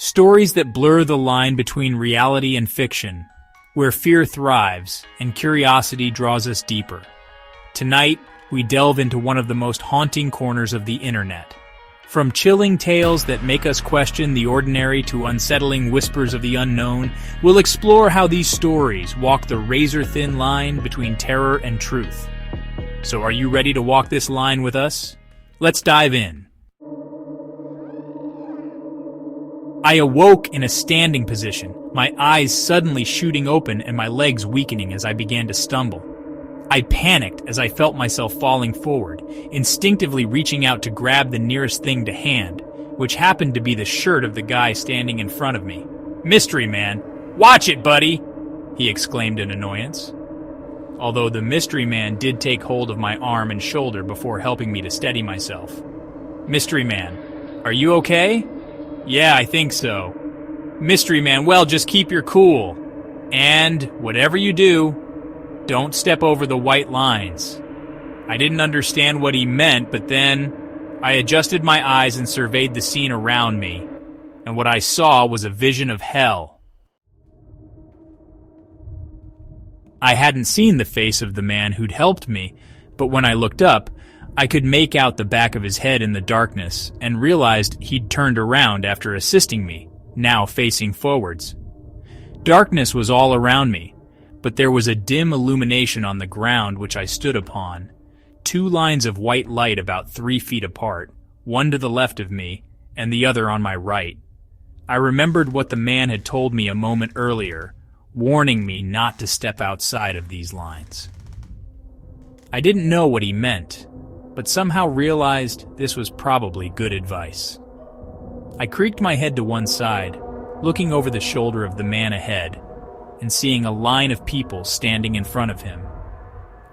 Stories that blur the line between reality and fiction, where fear thrives and curiosity draws us deeper. Tonight, we delve into one of the most haunting corners of the internet. From chilling tales that make us question the ordinary to unsettling whispers of the unknown, we'll explore how these stories walk the razor-thin line between terror and truth. So are you ready to walk this line with us? Let's dive in. I awoke in a standing position, my eyes suddenly shooting open and my legs weakening as I began to stumble. I panicked as I felt myself falling forward, instinctively reaching out to grab the nearest thing to hand, which happened to be the shirt of the guy standing in front of me. "Mystery man, watch it, buddy!" he exclaimed in annoyance. Although the mystery man did take hold of my arm and shoulder before helping me to steady myself. "Mystery man, are you okay?" "Yeah, I think so." "Mystery man, well, just keep your cool. And, whatever you do, don't step over the white lines." I didn't understand what he meant, but then I adjusted my eyes and surveyed the scene around me, and what I saw was a vision of hell. I hadn't seen the face of the man who'd helped me, but when I looked up, I could make out the back of his head in the darkness and realized he'd turned around after assisting me, now facing forwards. Darkness was all around me, but there was a dim illumination on the ground which I stood upon. Two lines of white light about 3 feet apart, one to the left of me and the other on my right. I remembered what the man had told me a moment earlier, warning me not to step outside of these lines. I didn't know what he meant, but somehow realized this was probably good advice. I creaked my head to one side, looking over the shoulder of the man ahead, and seeing a line of people standing in front of him.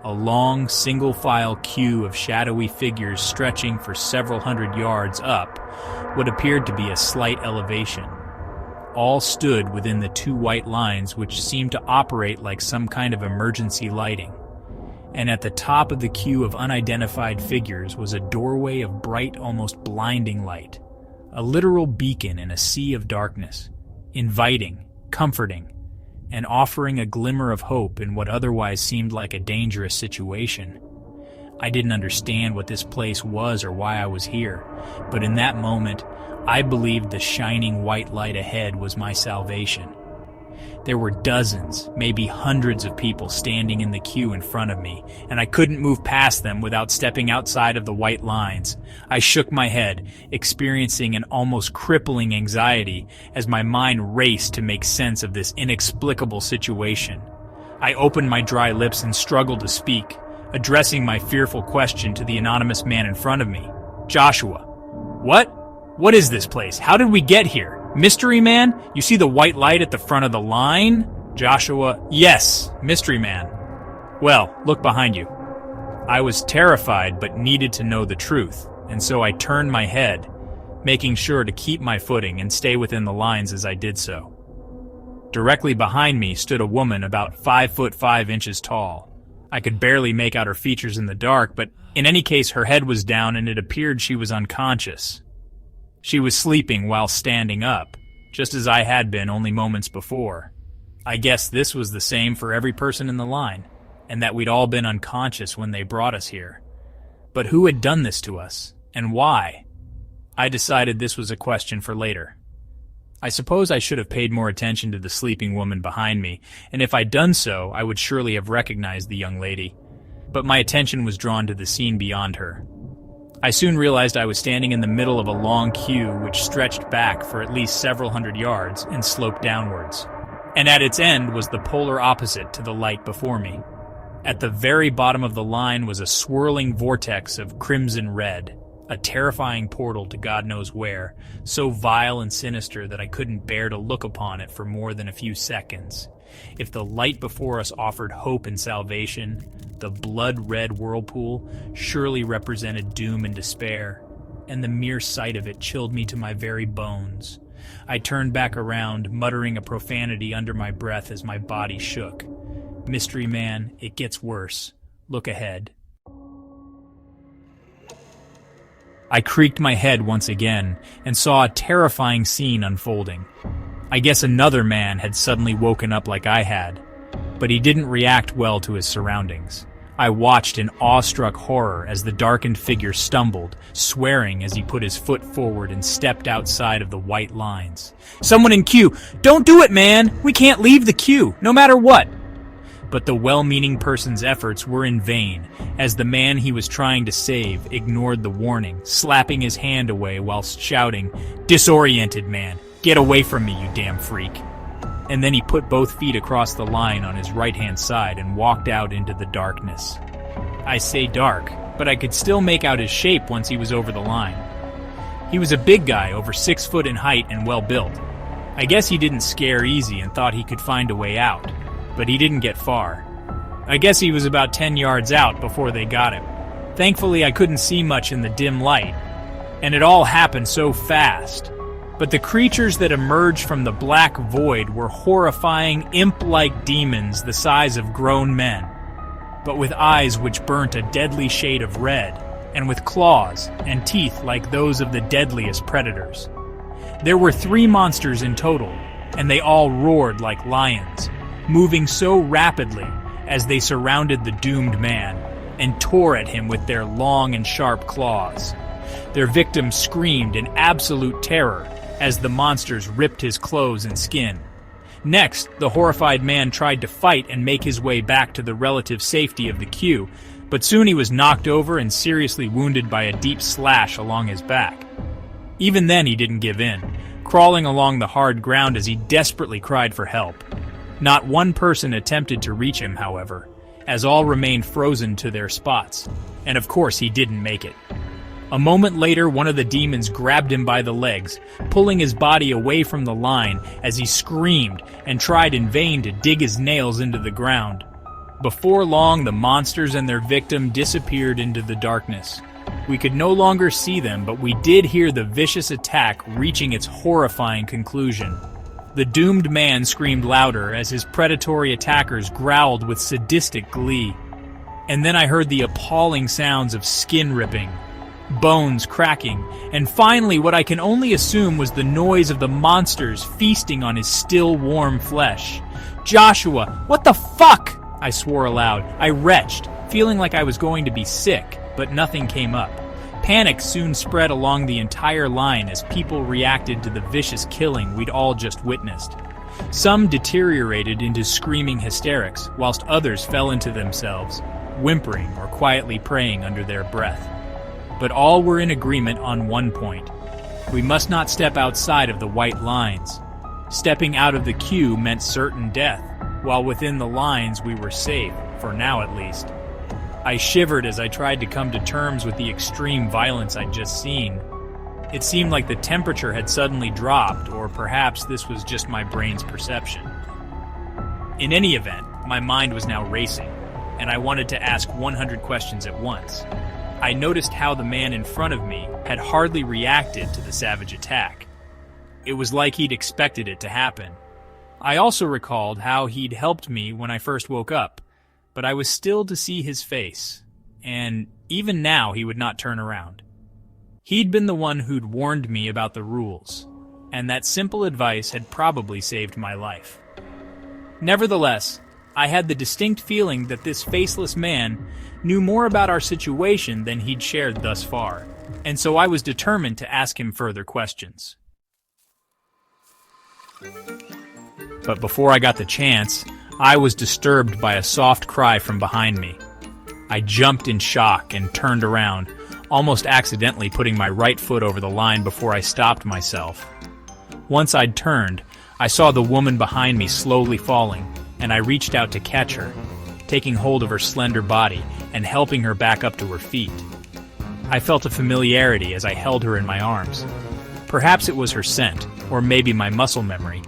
A long, single-file queue of shadowy figures stretching for several hundred yards up what appeared to be a slight elevation. All stood within the two white lines which seemed to operate like some kind of emergency lighting. And at the top of the queue of unidentified figures was a doorway of bright, almost blinding light, a literal beacon in a sea of darkness, inviting, comforting, and offering a glimmer of hope in what otherwise seemed like a dangerous situation. I didn't understand what this place was or why I was here, but in that moment, I believed the shining white light ahead was my salvation. There were dozens, maybe hundreds of people standing in the queue in front of me, and I couldn't move past them without stepping outside of the white lines. I shook my head, experiencing an almost crippling anxiety as my mind raced to make sense of this inexplicable situation. I opened my dry lips and struggled to speak, addressing my fearful question to the anonymous man in front of me. "Joshua, what? What is this place? How did we get here? Mystery man, you see the white light at the front of the line?" Joshua, "Yes, mystery man." "Well, look behind you." I was terrified but needed to know the truth, and so I turned my head, making sure to keep my footing and stay within the lines as I did so. Directly behind me stood a woman about 5 foot 5 inches tall. I could barely make out her features in the dark, but in any case her head was down and it appeared she was unconscious. She was sleeping while standing up, just as I had been only moments before. I guess this was the same for every person in the line, and that we'd all been unconscious when they brought us here. But who had done this to us, and why? I decided this was a question for later. I suppose I should have paid more attention to the sleeping woman behind me, and if I'd done so, I would surely have recognized the young lady. But my attention was drawn to the scene beyond her. I soon realized I was standing in the middle of a long queue which stretched back for at least several hundred yards and sloped downwards. And at its end was the polar opposite to the light before me. At the very bottom of the line was a swirling vortex of crimson red, a terrifying portal to God knows where, so vile and sinister that I couldn't bear to look upon it for more than a few seconds. If the light before us offered hope and salvation, the blood-red whirlpool surely represented doom and despair, and the mere sight of it chilled me to my very bones. I turned back around, muttering a profanity under my breath as my body shook. "Mystery man, it gets worse. Look ahead." I creaked my head once again and saw a terrifying scene unfolding. I guess another man had suddenly woken up like I had, but he didn't react well to his surroundings. I watched in awestruck horror as the darkened figure stumbled, swearing as he put his foot forward and stepped outside of the white lines. "Someone in queue! Don't do it, man! We can't leave the queue, no matter what!" But the well-meaning person's efforts were in vain, as the man he was trying to save ignored the warning, slapping his hand away whilst shouting, "Disoriented man, get away from me, you damn freak." And then he put both feet across the line on his right-hand side and walked out into the darkness. I say dark, but I could still make out his shape once he was over the line. He was a big guy, over 6 foot in height and well-built. I guess he didn't scare easy and thought he could find a way out, but he didn't get far. I guess he was about 10 yards out before they got him. Thankfully, I couldn't see much in the dim light, and it all happened so fast. But the creatures that emerged from the black void were horrifying, imp-like demons the size of grown men, but with eyes which burnt a deadly shade of red, and with claws and teeth like those of the deadliest predators. There were 3 monsters in total, and they all roared like lions, moving so rapidly as they surrounded the doomed man and tore at him with their long and sharp claws. Their victim screamed in absolute terror as the monsters ripped his clothes and skin. Next, the horrified man tried to fight and make his way back to the relative safety of the queue, but soon he was knocked over and seriously wounded by a deep slash along his back. Even then he didn't give in, crawling along the hard ground as he desperately cried for help. Not one person attempted to reach him, however, as all remained frozen to their spots, and of course he didn't make it. A moment later, one of the demons grabbed him by the legs, pulling his body away from the line as he screamed and tried in vain to dig his nails into the ground. Before long, the monsters and their victim disappeared into the darkness. We could no longer see them, but we did hear the vicious attack reaching its horrifying conclusion. The doomed man screamed louder as his predatory attackers growled with sadistic glee. And then I heard the appalling sounds of skin ripping, bones cracking, and finally what I can only assume was the noise of the monsters feasting on his still warm flesh. "Joshua, what the fuck?" I swore aloud. I retched, feeling like I was going to be sick, but nothing came up. Panic soon spread along the entire line as people reacted to the vicious killing we'd all just witnessed. Some deteriorated into screaming hysterics, whilst others fell into themselves, whimpering or quietly praying under their breath. But all were in agreement on one point. We must not step outside of the white lines. Stepping out of the queue meant certain death, while within the lines we were safe, for now at least. I shivered as I tried to come to terms with the extreme violence I'd just seen. It seemed like the temperature had suddenly dropped, or perhaps this was just my brain's perception. In any event, my mind was now racing, and I wanted to ask 100 questions at once. I noticed how the man in front of me had hardly reacted to the savage attack. It was like he'd expected it to happen. I also recalled how he'd helped me when I first woke up, but I was still to see his face, and even now he would not turn around. He'd been the one who'd warned me about the rules, and that simple advice had probably saved my life. Nevertheless, I had the distinct feeling that this faceless man knew more about our situation than he'd shared thus far, and so I was determined to ask him further questions. But before I got the chance, I was disturbed by a soft cry from behind me. I jumped in shock and turned around, almost accidentally putting my right foot over the line before I stopped myself. Once I'd turned, I saw the woman behind me slowly falling, and I reached out to catch her, taking hold of her slender body and helping her back up to her feet. I felt a familiarity as I held her in my arms. Perhaps it was her scent, or maybe my muscle memory.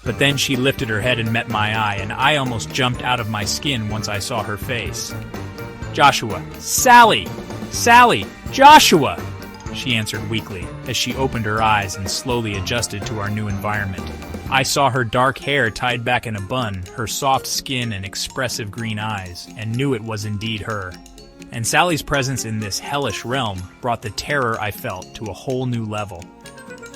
But then she lifted her head and met my eye, and I almost jumped out of my skin once I saw her face. "Joshua! Sally! Sally! Joshua!" she answered weakly, as she opened her eyes and slowly adjusted to our new environment. I saw her dark hair tied back in a bun, her soft skin and expressive green eyes, and knew it was indeed her. and Sally's presence in this hellish realm brought the terror I felt to a whole new level.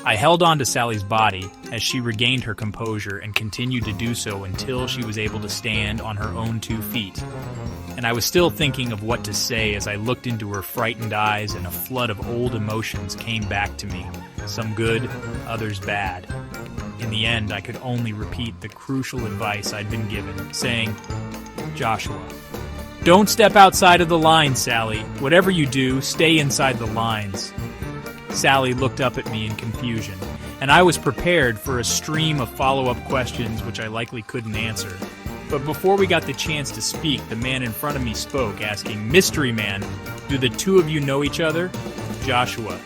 I held on to Sally's body as she regained her composure and continued to do so until she was able to stand on her own 2 feet. And I was still thinking of what to say as I looked into her frightened eyes and a flood of old emotions came back to me, some good, others bad. In the end, I could only repeat the crucial advice I'd been given, saying, "Joshua, don't step outside of the lines, Sally. Whatever you do, stay inside the lines." Sally looked up at me in confusion, and I was prepared for a stream of follow-up questions which I likely couldn't answer. But before we got the chance to speak, the man in front of me spoke, asking, "Mystery Man, do the 2 of you know each other?" Joshua,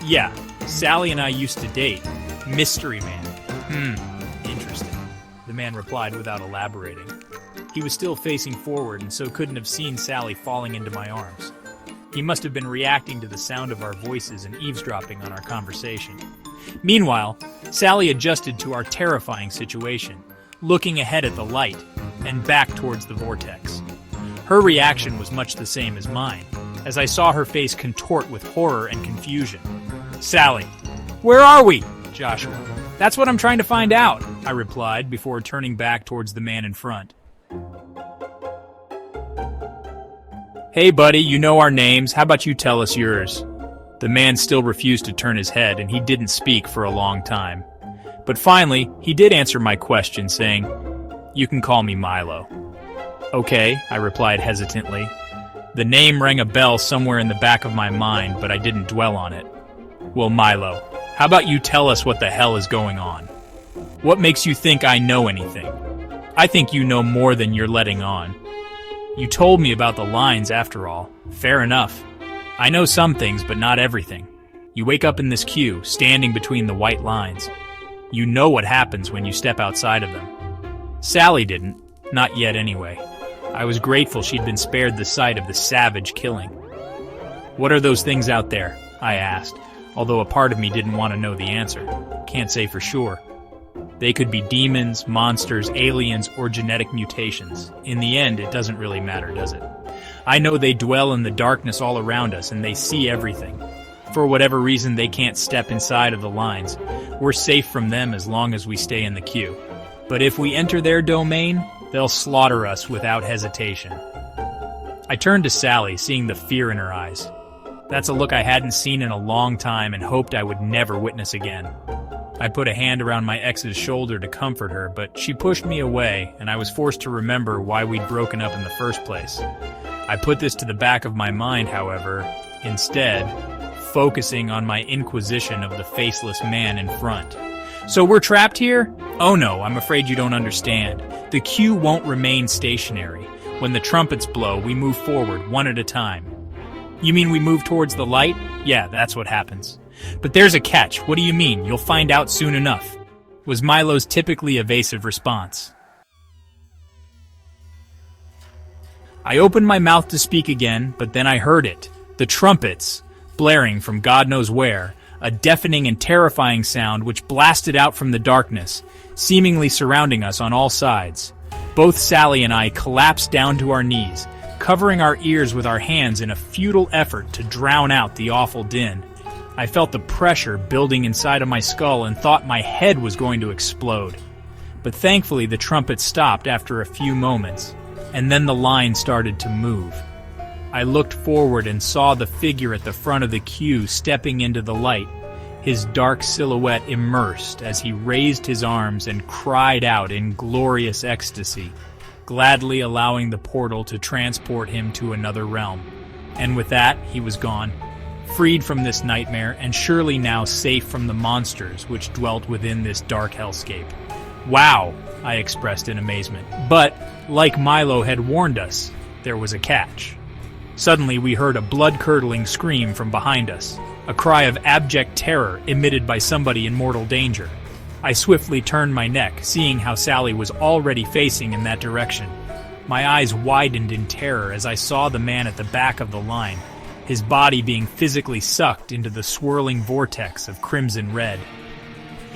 yeah, Sally and I used to date. Mystery Man. Interesting," the man replied without elaborating. He was still facing forward and so couldn't have seen Sally falling into my arms. He must have been reacting to the sound of our voices and eavesdropping on our conversation. Meanwhile, Sally adjusted to our terrifying situation, looking ahead at the light and back towards the vortex. Her reaction was much the same as mine, as I saw her face contort with horror and confusion. "Sally, where are we?" Joshua, "That's what I'm trying to find out," I replied before turning back towards the man in front. "Hey buddy, you know our names, how about you tell us yours?" The man still refused to turn his head and he didn't speak for a long time. But finally, he did answer my question, saying, "You can call me Milo." "Okay," I replied hesitantly. The name rang a bell somewhere in the back of my mind, but I didn't dwell on it. "Well, Milo, how about you tell us what the hell is going on? What makes you think I know anything? I think you know more than you're letting on. You told me about the lines after all. Fair enough. I know some things, but not everything. You wake up in this queue, standing between the white lines. You know what happens when you step outside of them. Sally didn't. Not yet, anyway. I was grateful she'd been spared the sight of the savage killing. What are those things out there?" I asked, although a part of me didn't want to know the answer. Can't say for sure. They could be demons, monsters, aliens, or genetic mutations. In the end, it doesn't really matter, does it? I know they dwell in the darkness all around us, and they see everything. For whatever reason, they can't step inside of the lines. We're safe from them as long as we stay in the queue. But if we enter their domain, they'll slaughter us without hesitation. I turned to Sally, seeing the fear in her eyes. That's a look I hadn't seen in a long time and hoped I would never witness again. I put a hand around my ex's shoulder to comfort her, but she pushed me away, and I was forced to remember why we'd broken up in the first place. I put this to the back of my mind, however, instead, focusing on my inquisition of the faceless man in front. "So we're trapped here? Oh no, I'm afraid you don't understand. The queue won't remain stationary. When the trumpets blow, we move forward, one at a time." "You mean we move towards the light?" "Yeah, that's what happens." "But there's a catch. What do you mean? You'll find out soon enough," was Milo's typically evasive response. I opened my mouth to speak again, but then I heard it. The trumpets, blaring from God knows where, a deafening and terrifying sound which blasted out from the darkness, seemingly surrounding us on all sides. Both Sally and I collapsed down to our knees, covering our ears with our hands in a futile effort to drown out the awful din. I felt the pressure building inside of my skull and thought my head was going to explode. But thankfully the trumpet stopped after a few moments, and then the line started to move. I looked forward and saw the figure at the front of the queue stepping into the light, his dark silhouette immersed as he raised his arms and cried out in glorious ecstasy, gladly allowing the portal to transport him to another realm. And with that, he was gone, freed from this nightmare and surely now safe from the monsters which dwelt within this dark hellscape. "Wow," I expressed in amazement. But, like Milo had warned us, there was a catch. Suddenly we heard a blood-curdling scream from behind us, a cry of abject terror emitted by somebody in mortal danger. I swiftly turned my neck, seeing how Sally was already facing in that direction. My eyes widened in terror as I saw the man at the back of the line, his body being physically sucked into the swirling vortex of crimson red.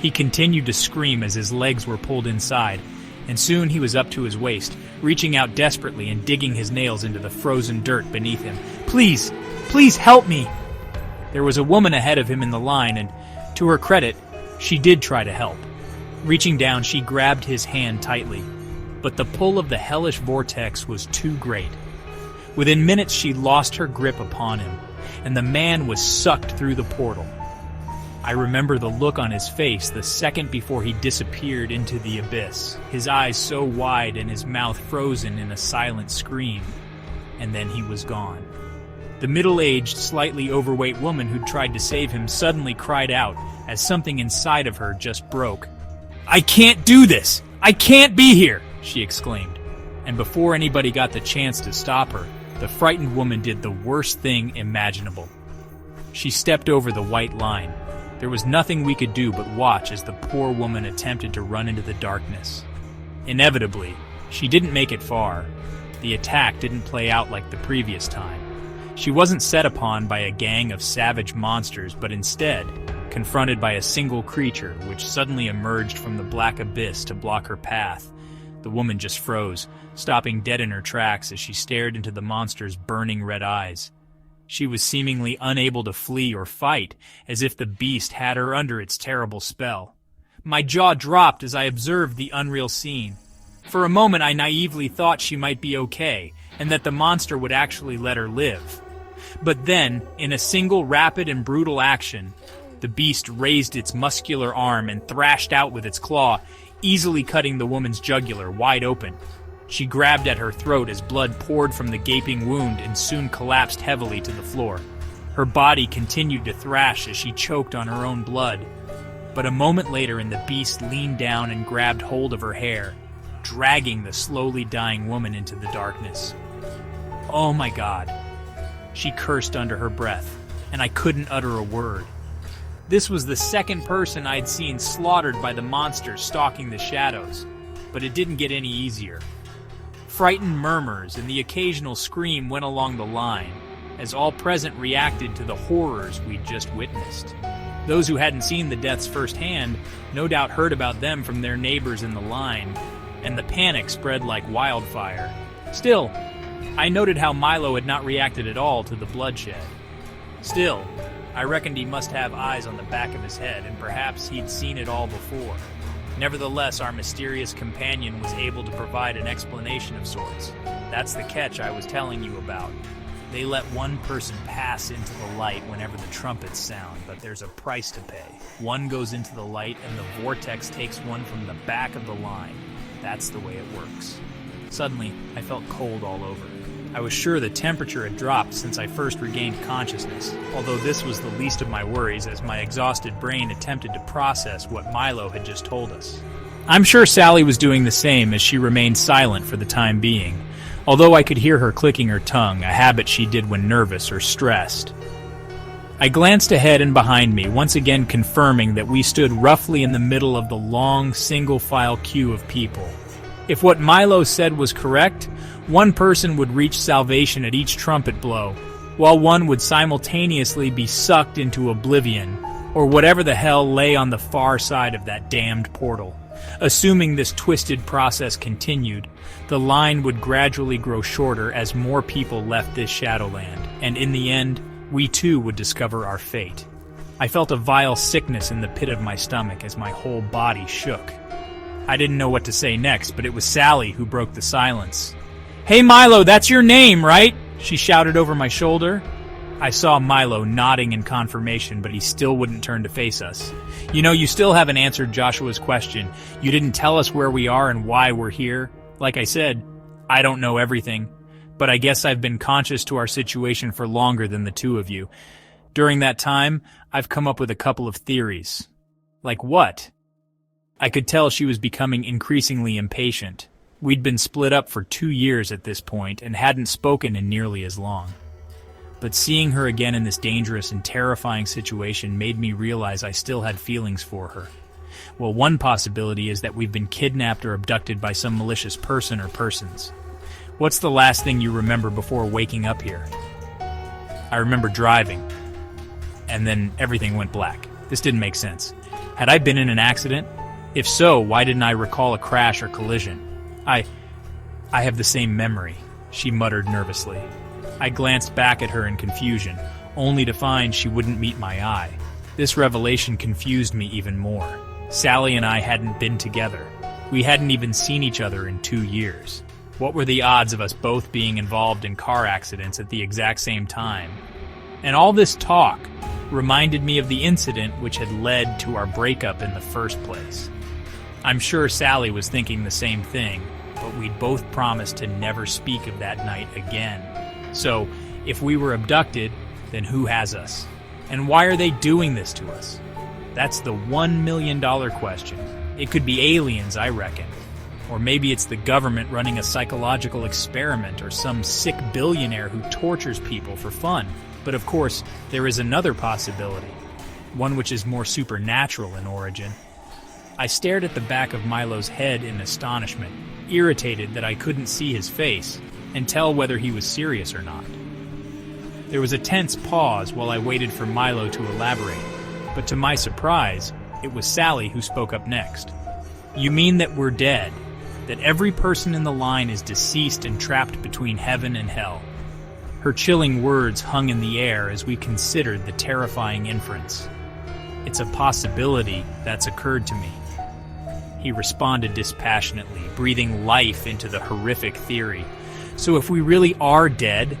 He continued to scream as his legs were pulled inside, and soon he was up to his waist, reaching out desperately and digging his nails into the frozen dirt beneath him. Please, please help me! There was a woman ahead of him in the line, and to her credit, she did try to help. Reaching down, she grabbed his hand tightly, but the pull of the hellish vortex was too great. Within minutes, she lost her grip upon him, and the man was sucked through the portal. I remember the look on his face the second before he disappeared into the abyss, his eyes so wide and his mouth frozen in a silent scream, and then he was gone. The middle-aged, slightly overweight woman who'd tried to save him suddenly cried out as something inside of her just broke. "I can't do this! I can't be here!" she exclaimed. And before anybody got the chance to stop her, the frightened woman did the worst thing imaginable. She stepped over the white line. There was nothing we could do but watch as the poor woman attempted to run into the darkness. Inevitably, she didn't make it far. The attack didn't play out like the previous time. She wasn't set upon by a gang of savage monsters, but instead confronted by a single creature which suddenly emerged from the black abyss to block her path. The woman just froze, stopping dead in her tracks as she stared into the monster's burning red eyes. She was seemingly unable to flee or fight, as if the beast had her under its terrible spell. My jaw dropped as I observed the unreal scene. For a moment I naively thought she might be okay, and that the monster would actually let her live. But then, in a single rapid and brutal action, the beast raised its muscular arm and thrashed out with its claw, easily cutting the woman's jugular wide open. She grabbed at her throat as blood poured from the gaping wound and soon collapsed heavily to the floor. Her body continued to thrash as she choked on her own blood. But a moment later, the beast leaned down and grabbed hold of her hair, dragging the slowly dying woman into the darkness. "Oh my God," she cursed under her breath, and I couldn't utter a word. This was the second person I'd seen slaughtered by the monster stalking the shadows, but it didn't get any easier. Frightened murmurs and the occasional scream went along the line, as all present reacted to the horrors we'd just witnessed. Those who hadn't seen the deaths firsthand no doubt heard about them from their neighbors in the line, and the panic spread like wildfire. Still, I noted how Milo had not reacted at all to the bloodshed. Still, I reckoned he must have eyes on the back of his head, and perhaps he'd seen it all before. Nevertheless, our mysterious companion was able to provide an explanation of sorts. That's the catch I was telling you about. They let one person pass into the light whenever the trumpets sound, but there's a price to pay. One goes into the light, and the vortex takes one from the back of the line. That's the way it works. Suddenly, I felt cold all over. I was sure the temperature had dropped since I first regained consciousness, although this was the least of my worries as my exhausted brain attempted to process what Milo had just told us. I'm sure Sally was doing the same as she remained silent for the time being, although I could hear her clicking her tongue, a habit she did when nervous or stressed. I glanced ahead and behind me, once again confirming that we stood roughly in the middle of the long, single-file queue of people. If what Milo said was correct, one person would reach salvation at each trumpet blow, while one would simultaneously be sucked into oblivion, or whatever the hell lay on the far side of that damned portal. Assuming this twisted process continued, the line would gradually grow shorter as more people left this Shadowland, and in the end, we too would discover our fate. I felt a vile sickness in the pit of my stomach as my whole body shook. I didn't know what to say next, but it was Sally who broke the silence. "Hey Milo, that's your name, right?" she shouted over my shoulder. I saw Milo nodding in confirmation, but he still wouldn't turn to face us. "You know, you still haven't answered Joshua's question. You didn't tell us where we are and why we're here. Like I said, I don't know everything, but I guess I've been conscious to our situation for longer than the two of you. During that time, I've come up with a couple of theories." "Like what?" I could tell she was becoming increasingly impatient. We'd been split up for 2 years at this point and hadn't spoken in nearly as long. But seeing her again in this dangerous and terrifying situation made me realize I still had feelings for her. Well, one possibility is that we've been kidnapped or abducted by some malicious person or persons. What's the last thing you remember before waking up here? I remember driving, and then everything went black. This didn't make sense. Had I been in an accident? If so, why didn't I recall a crash or collision? I have the same memory, she muttered nervously. I glanced back at her in confusion, only to find she wouldn't meet my eye. This revelation confused me even more. Sally and I hadn't been together. We hadn't even seen each other in 2 years. What were the odds of us both being involved in car accidents at the exact same time? And all this talk reminded me of the incident which had led to our breakup in the first place. I'm sure Sally was thinking the same thing, but we'd both promised to never speak of that night again. So, if we were abducted, then who has us? And why are they doing this to us? That's the $1 million question. It could be aliens, I reckon. Or maybe it's the government running a psychological experiment, or some sick billionaire who tortures people for fun. But of course, there is another possibility, one which is more supernatural in origin. I stared at the back of Milo's head in astonishment, irritated that I couldn't see his face and tell whether he was serious or not. There was a tense pause while I waited for Milo to elaborate, but to my surprise, it was Sally who spoke up next. "You mean that we're dead? That every person in the line is deceased and trapped between heaven and hell?" Her chilling words hung in the air as we considered the terrifying inference. "It's a possibility that's occurred to me," he responded dispassionately, breathing life into the horrific theory. "So if we really are dead,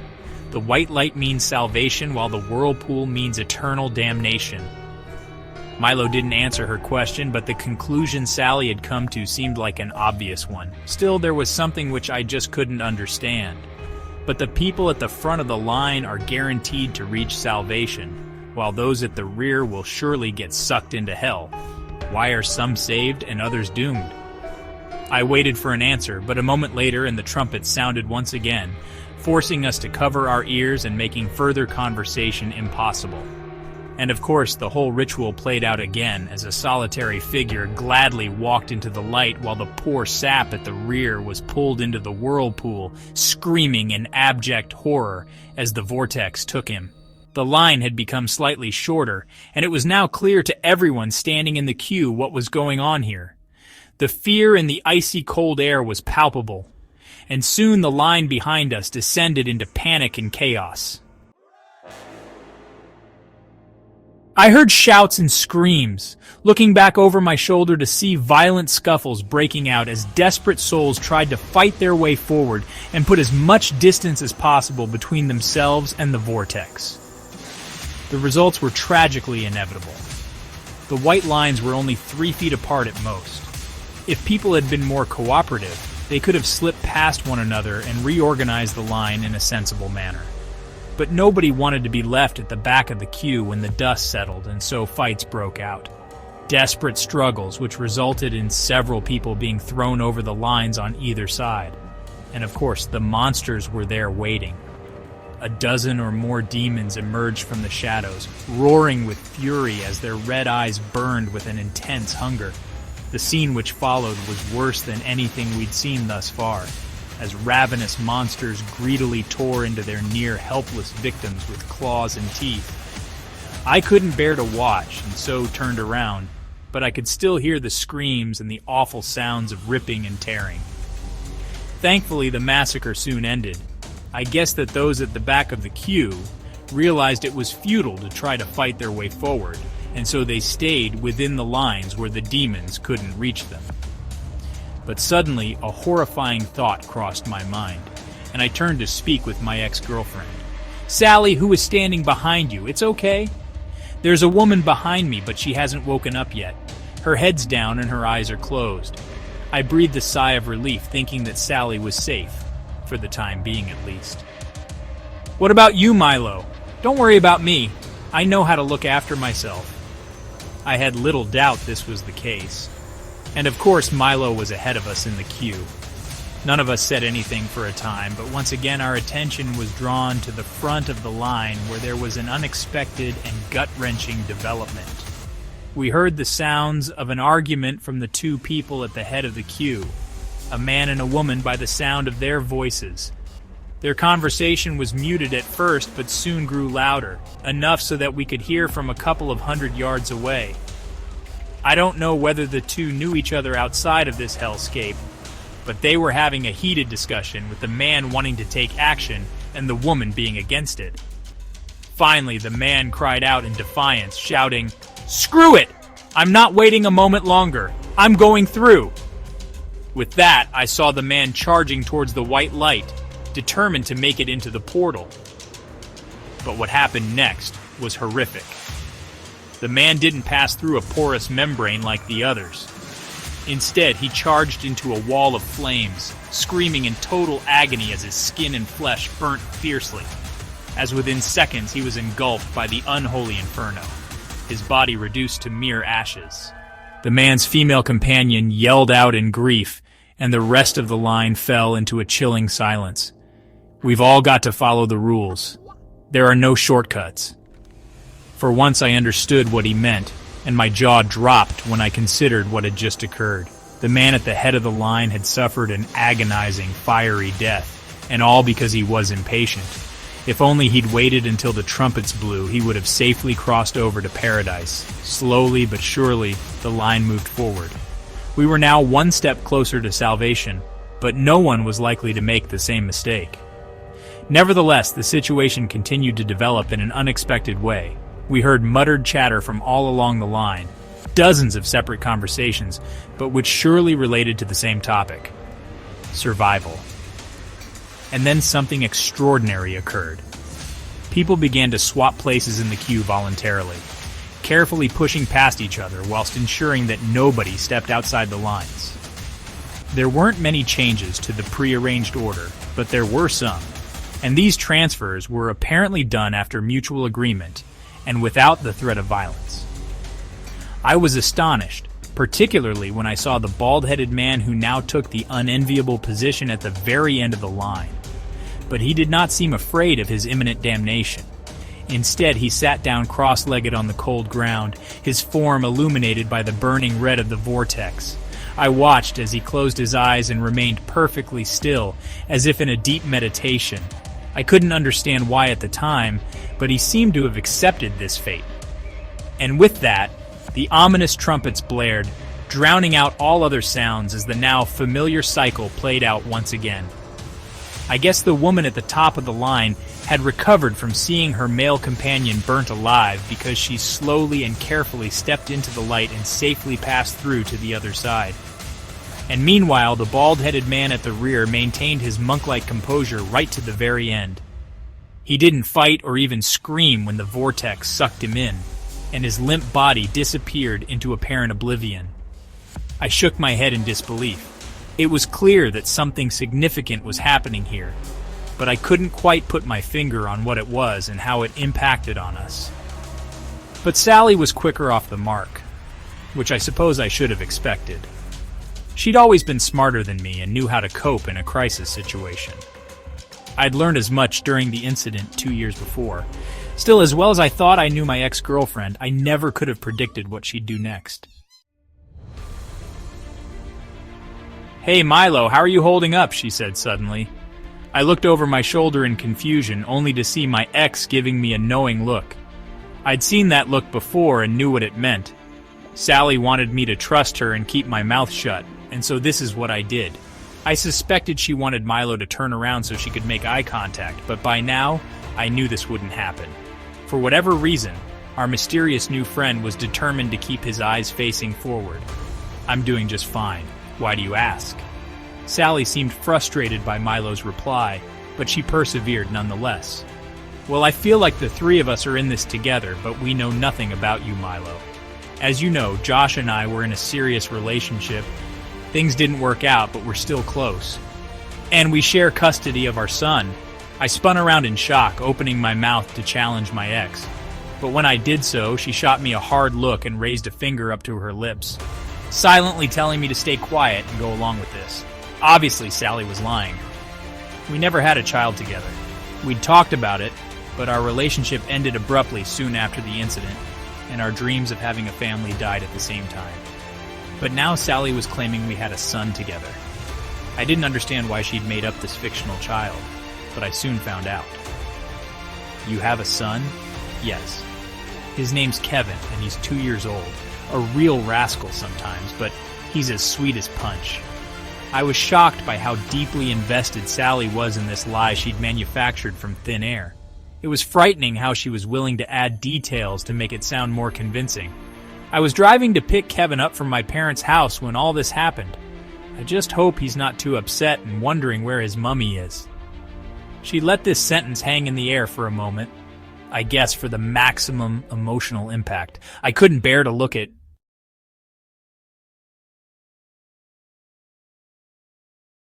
the white light means salvation while the whirlpool means eternal damnation." Milo didn't answer her question, but the conclusion Sally had come to seemed like an obvious one. Still, there was something which I just couldn't understand. But the people at the front of the line are guaranteed to reach salvation, while those at the rear will surely get sucked into hell. Why are some saved and others doomed? I waited for an answer, but a moment later and the trumpet sounded once again, forcing us to cover our ears and making further conversation impossible. And of course, the whole ritual played out again as a solitary figure gladly walked into the light while the poor sap at the rear was pulled into the whirlpool, screaming in abject horror as the vortex took him. The line had become slightly shorter, and it was now clear to everyone standing in the queue what was going on here. The fear in the icy cold air was palpable, and soon the line behind us descended into panic and chaos. I heard shouts and screams, looking back over my shoulder to see violent scuffles breaking out as desperate souls tried to fight their way forward and put as much distance as possible between themselves and the vortex. The results were tragically inevitable. The white lines were only 3 feet apart at most. If people had been more cooperative, they could have slipped past one another and reorganized the line in a sensible manner. But nobody wanted to be left at the back of the queue when the dust settled, and so fights broke out. Desperate struggles which resulted in several people being thrown over the lines on either side. And of course, the monsters were there waiting. A dozen or more demons emerged from the shadows, roaring with fury as their red eyes burned with an intense hunger. The scene which followed was worse than anything we'd seen thus far, as ravenous monsters greedily tore into their near-helpless victims with claws and teeth. I couldn't bear to watch, and so turned around, but I could still hear the screams and the awful sounds of ripping and tearing. Thankfully, the massacre soon ended. I guess that those at the back of the queue realized it was futile to try to fight their way forward, and so they stayed within the lines where the demons couldn't reach them. But suddenly, a horrifying thought crossed my mind, and I turned to speak with my ex-girlfriend. "Sally, who is standing behind you, it's okay? There's a woman behind me, but she hasn't woken up yet. Her head's down and her eyes are closed." I breathed a sigh of relief, thinking that Sally was safe, for the time being at least. "What about you, Milo? Don't worry about me. I know how to look after myself." I had little doubt this was the case. And of course Milo was ahead of us in the queue. None of us said anything for a time, but once again our attention was drawn to the front of the line where there was an unexpected and gut-wrenching development. We heard the sounds of an argument from the 2 people at the head of the queue, a man and a woman by the sound of their voices. Their conversation was muted at first, but soon grew louder, enough so that we could hear from a couple of 100 yards away. I don't know whether the two knew each other outside of this hellscape, but they were having a heated discussion with the man wanting to take action and the woman being against it. Finally, the man cried out in defiance, shouting, "Screw it! I'm not waiting a moment longer. I'm going through." With that, I saw the man charging towards the white light, determined to make it into the portal. But what happened next was horrific. The man didn't pass through a porous membrane like the others. Instead, he charged into a wall of flames, screaming in total agony as his skin and flesh burnt fiercely. As within seconds he was engulfed by the unholy inferno, his body reduced to mere ashes. The man's female companion yelled out in grief, and the rest of the line fell into a chilling silence. We've all got to follow the rules. There are no shortcuts. For once I understood what he meant, and my jaw dropped when I considered what had just occurred. The man at the head of the line had suffered an agonizing, fiery death, and all because he was impatient. If only he'd waited until the trumpets blew, he would have safely crossed over to paradise. Slowly but surely, the line moved forward. We were now one step closer to salvation, but no one was likely to make the same mistake. Nevertheless, the situation continued to develop in an unexpected way. We heard muttered chatter from all along the line, dozens of separate conversations, but which surely related to the same topic: survival. And then something extraordinary occurred. People began to swap places in the queue voluntarily, carefully pushing past each other whilst ensuring that nobody stepped outside the lines. There weren't many changes to the prearranged order, but there were some, and these transfers were apparently done after mutual agreement and without the threat of violence. I was astonished, particularly when I saw the bald-headed man who now took the unenviable position at the very end of the line. But he did not seem afraid of his imminent damnation. Instead, he sat down cross-legged on the cold ground, his form illuminated by the burning red of the vortex. I watched as he closed his eyes and remained perfectly still, as if in a deep meditation. I couldn't understand why at the time, but he seemed to have accepted this fate. And with that, the ominous trumpets blared, drowning out all other sounds as the now familiar cycle played out once again. I guess the woman at the top of the line had recovered from seeing her male companion burnt alive because she slowly and carefully stepped into the light and safely passed through to the other side. And meanwhile, the bald-headed man at the rear maintained his monk-like composure right to the very end. He didn't fight or even scream when the vortex sucked him in, and his limp body disappeared into apparent oblivion. I shook my head in disbelief. It was clear that something significant was happening here, but I couldn't quite put my finger on what it was and how it impacted on us. But Sally was quicker off the mark, which I suppose I should have expected. She'd always been smarter than me and knew how to cope in a crisis situation. I'd learned as much during the incident 2 years before. Still, as well as I thought I knew my ex-girlfriend, I never could have predicted what she'd do next. "Hey Milo, how are you holding up?" she said suddenly. I looked over my shoulder in confusion, only to see my ex giving me a knowing look. I'd seen that look before and knew what it meant. Sally wanted me to trust her and keep my mouth shut, and so this is what I did. I suspected she wanted Milo to turn around so she could make eye contact, but by now, I knew this wouldn't happen. For whatever reason, our mysterious new friend was determined to keep his eyes facing forward. "I'm doing just fine. Why do you ask?" Sally seemed frustrated by Milo's reply, but she persevered nonetheless. "Well, I feel like the three of us are in this together, but we know nothing about you, Milo. As you know, Josh and I were in a serious relationship. Things didn't work out, but we're still close. And we share custody of our son." I spun around in shock, opening my mouth to challenge my ex. But when I did so, she shot me a hard look and raised a finger up to her lips, silently telling me to stay quiet and go along with this. Obviously, Sally was lying. We never had a child together. We'd talked about it, but our relationship ended abruptly soon after the incident, and our dreams of having a family died at the same time. But now Sally was claiming we had a son together. I didn't understand why she'd made up this fictional child, but I soon found out. "You have a son?" "Yes." His name's Kevin, and he's 2 years old. A real rascal sometimes, but he's as sweet as punch. I was shocked by how deeply invested Sally was in this lie she'd manufactured from thin air. It was frightening how she was willing to add details to make it sound more convincing. I was driving to pick Kevin up from my parents' house when all this happened. I just hope he's not too upset and wondering where his mummy is. She let this sentence hang in the air for a moment, I guess for the maximum emotional impact. I couldn't bear to look at